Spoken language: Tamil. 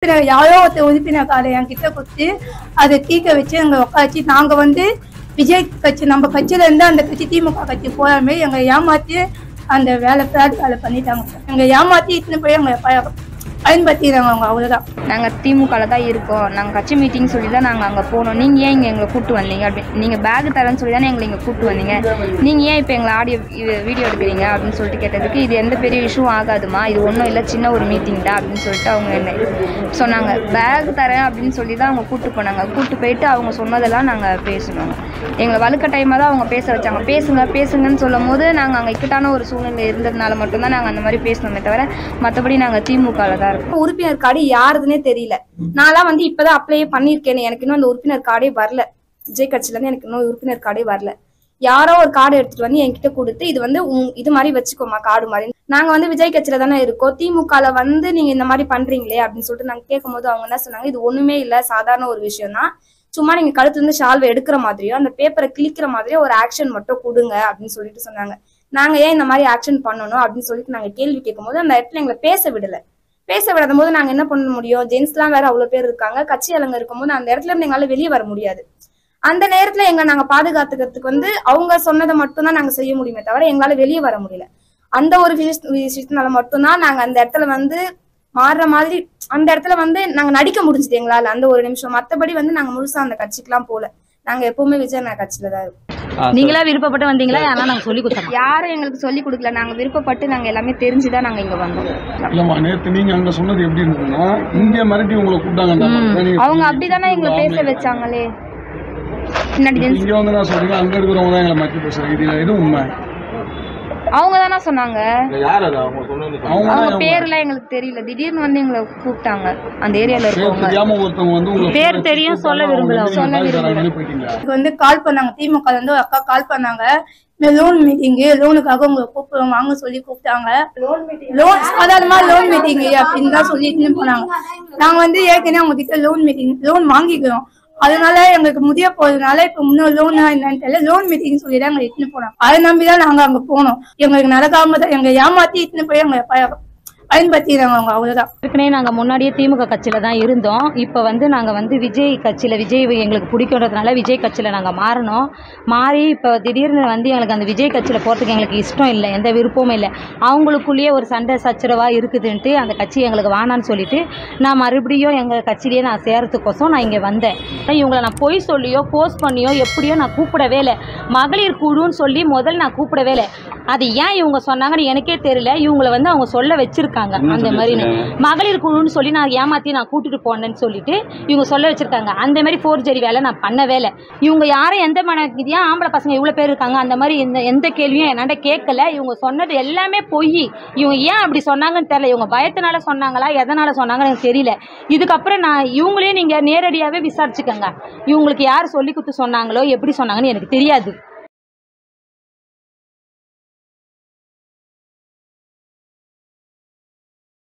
உறுப்பினர் யாரோ ஒருத்தர் உறுப்பினர் கார்டை என்கிட்ட கொடுத்து அதை தீக்க வச்சு எங்களை உட்காச்சு நாங்கள் வந்து விஜய் கட்சி நம்ம கட்சியில இருந்து அந்த கட்சி திமுக கட்சி போகாம எங்களை ஏமாத்தி அந்த வேலை ஃப்ராட் வேலை பண்ணிட்டாங்க. எங்களை ஏமாத்தி இத்தனை போய் எங்களை பயன்படுத்திடுறாங்க அவங்க. அவ்வளோதான். நாங்கள் திமுகவில் தான் இருக்கோம், நாங்கள் கட்சி மீட்டிங் சொல்லி தான் நாங்கள் அங்கே போனோம், நீங்கள் ஏன் இங்கே எங்களை கூப்பிட்டு வந்தீங்க அப்படின்னு, நீங்கள் பேக் தரேன்னு சொல்லி தானே எங்களை இங்கே கூப்பிட்டு வந்தீங்க, நீங்கள் ஏன் இப்போ எங்களை வீடியோ எடுக்கிறீங்க அப்படின்னு சொல்லிட்டு கேட்டதுக்கு இது எந்த பெரிய இஷ்யூ ஆகாதுமா, இது ஒன்றும் இல்லை சின்ன ஒரு மீட்டிங் தான் அப்படின்னு சொல்லிட்டு அவங்க என்ன சொன்னாங்க. பேக் தரேன் அப்படின்னு சொல்லி தான் அவங்க கூப்பிட்டு போனாங்க. கூப்பிட்டு போயிட்டு அவங்க சொன்னதெல்லாம் நாங்கள் பேசணும். எங்களை வழுக்க டைமாக தான் அவங்க பேச வச்சாங்க. பேசுங்கன்னு சொல்லும் போது நாங்கள் அங்கே இக்கட்டான ஒரு சூழ்நிலை இருந்ததுனால மட்டும்தான் நாங்கள் அந்த மாதிரி பேசணுமே தவிர மற்றபடி நாங்கள் திமுகவில் தான் இருக்கோம். உறுப்பினர் கார்டு யாருதுன்னே தெரியல. நான்லாம் வந்து இப்பதான் அப்ளை பண்ணிருக்கேன், எனக்கு இன்னும் அந்த உறுப்பினர் கார்டே வரல. விஜய் கட்சியில இருந்து எனக்கு இன்னும் உறுப்பினர் கார்டே வரல. யாரோ ஒரு கார்டு எடுத்துட்டு வந்து என்கிட்ட கொடுத்து இது வந்து இது மாதிரி வச்சுக்கோமா கார்டு மாதிரி. நாங்க வந்து விஜய் கட்சியில தானே இருக்கோம், திமுகல வந்து நீங்க இந்த மாதிரி பண்றீங்களே அப்படின்னு சொல்லிட்டு நாங்க கேட்கும் போது அவங்க என்ன சொன்னாங்க, இது ஒண்ணுமே இல்ல, சாதாரண ஒரு விஷயம் தான், சும்மா நீங்க கழுத்துல இருந்து ஷால்வை எடுக்கிற மாதிரியோ அந்த பேப்பரை கிழிக்கிற மாதிரியோ ஒரு ஆக்ஷன் மட்டும் கொடுங்க அப்படின்னு சொல்லிட்டு சொன்னாங்க. நாங்க ஏன் இந்த மாதிரி ஆக்ஷன் பண்ணணும் அப்படின்னு சொல்லிட்டு நாங்க கேள்வி கேட்கும் போது அந்த இடத்துல எங்களை பேச விடாத போது நாங்க என்ன பண்ண முடியும், ஜென்ஸ் எல்லாம் வேற அவ்வளவு பேர் இருக்காங்க, கட்சி அலங்க இருக்கும் போது அந்த இடத்துல இருந்து எங்களால வெளியே வர முடியாது. அந்த நேரத்துல நாங்க பாதுகாத்துக்கிறதுக்கு வந்து அவங்க சொன்னதை மட்டும்தான் நாங்க செய்ய முடியுமே தவிர எங்களால வெளியே வர முடியல. அந்த ஒரு விஷயத்தினால மட்டும்தான் நாங்க அந்த இடத்துல வந்து மாறுற மாதிரி அந்த இடத்துல வந்து நாங்க நடிக்க முடிஞ்சது எங்களால அந்த ஒரு நிமிஷம். மத்தபடி வந்து நாங்க முழுசா அந்த கட்சிக்கெல்லாம் போல. நாங்க எப்பவுமே விஜய் கட்சியில தான் இருக்கோம். நீங்களா விருப்பப்பட்டு வந்தீங்களா? ஆனா நாங்க சொல்லி கொடுத்தோம். யாரும் எங்களுக்கு சொல்லி கொடுக்கல, நாங்க விருப்பப்பட்டு நாங்க எல்லாமே தெரிஞ்சுதான் நாங்க இங்க வந்தோம். இல்லம்மா, நேத்து நீங்க அங்க சொன்னது எப்படி இருக்குன்னா இங்க மிரட்டி உங்களை கூப்பிட்டாங்க, அவங்க அப்படிதானே எங்களை பேச வச்சாங்களே. இங்க வந்து நான் சொல்றீங்க அங்க இருக்கிறவங்க தான் எங்களை மாற்றி பேசுறாங்க, இது எது உண்மை? அவங்க தானே சொன்னாங்க. அவங்க பேர்லாம் எங்களுக்கு தெரியல, திடீர்னு வந்து எங்களை கூப்பிட்டாங்க. அந்த ஏரியால இருக்கவங்க பேர் தெரியும், சொல்ல விரும்பல. வந்து கால் பண்ணாங்க, திமுக இருந்து ஒரு அக்கா கால் பண்ணாங்க, லோன் மீட்டிங், லோனுக்காக உங்களை கூப்பிடுவோம் வாங்க சொல்லி கூப்பிட்டாங்க. லோன் சாதாரணமா லோன் மீட்டிங் அப்படின்னு தான் சொல்லிட்டு போனாங்க. நாங்க வந்து ஏற்கனவே அவங்க கிட்ட லோன் வாங்கிக்கிறோம், அதனால எங்களுக்கு முடிய போறதுனால இப்ப முன்னோர் லோனா என்னன்னு தெரியல, லோன் மீட்டிங் சொல்லிதான் எங்களை இட்டுன்னு போனோம். அதை நம்பிதான் நாங்க அங்க போனோம். எங்களுக்கு நடக்காம தான் எங்க ஏமாத்தி இட்டுன்னு போய் எங்களை பயன்படுத்திடுறாங்க அவங்க. அவ்வளவுதான். ஏற்கனவே நாங்கள் முன்னாடியே திமுக கட்சியில் தான் இருந்தோம். இப்போ வந்து நாங்கள் வந்து விஜய் கட்சியில் விஜய் எங்களுக்கு பிடிக்கிறதுனால விஜய் கட்சியில் நாங்கள் மாறி இப்போ திடீர்னு வந்து எங்களுக்கு அந்த விஜய் கட்சியில் போகிறதுக்கு எங்களுக்கு இஷ்டம் இல்லை, எந்த விருப்பமும் இல்லை. அவங்களுக்குள்ளேயே ஒரு சண்டை சச்சரவாக இருக்குதுன்ட்டு அந்த கட்சி எங்களுக்கு வேணான்னு சொல்லிட்டு நான் மறுபடியும் எங்கள் கட்சியிலேயே நான் சேரத்துக்கோசம் நான் இங்கே வந்தேன். இவங்களை நான் பொய் சொல்லியோ போஸ்ட் பண்ணியோ எப்படியோ நான் கூப்பிடவே இல்லை. மகளிர் குழுன்னு சொல்லி முதல்ல நான் கூப்பிடவே இல்லை. அது ஏன் இவங்க சொன்னாங்கன்னு எனக்கே தெரியல. இவங்களை வந்து அவங்க சொல்ல வச்சிருக்காங்க அந்த மாதிரி மகளிர் குழுன்னு சொல்லி நான் ஏமாத்தி நான் கூட்டிட்டு போனேன்னு சொல்லிட்டு இவங்க சொல்ல வச்சிருக்காங்க. அந்த மாதிரி ஃபோர்ஜரி வேலை நான் பண்ணவே இல்லை. இவங்க யாரும் எந்த மனதியா ஆம்பளை பசங்க இவ்வளோ பேர் இருக்காங்க அந்த மாதிரி எந்த கேள்வியும் என்கிட்ட கேட்கல. இவங்க சொன்னது எல்லாமே பொய். இவங்க ஏன் அப்படி சொன்னாங்கன்னு தெரியல. இவங்க பயத்தினால சொன்னாங்களா எதனால சொன்னாங்கன்னு எனக்கு தெரியல. இதுக்கப்புறம் நான் இவங்களே நீங்கள் நேரடியாகவே விசாரிச்சுக்கோங்க, இவங்களுக்கு யார் சொல்லி கொடுத்து சொன்னாங்களோ எப்படி சொன்னாங்கன்னு எனக்கு தெரியாது.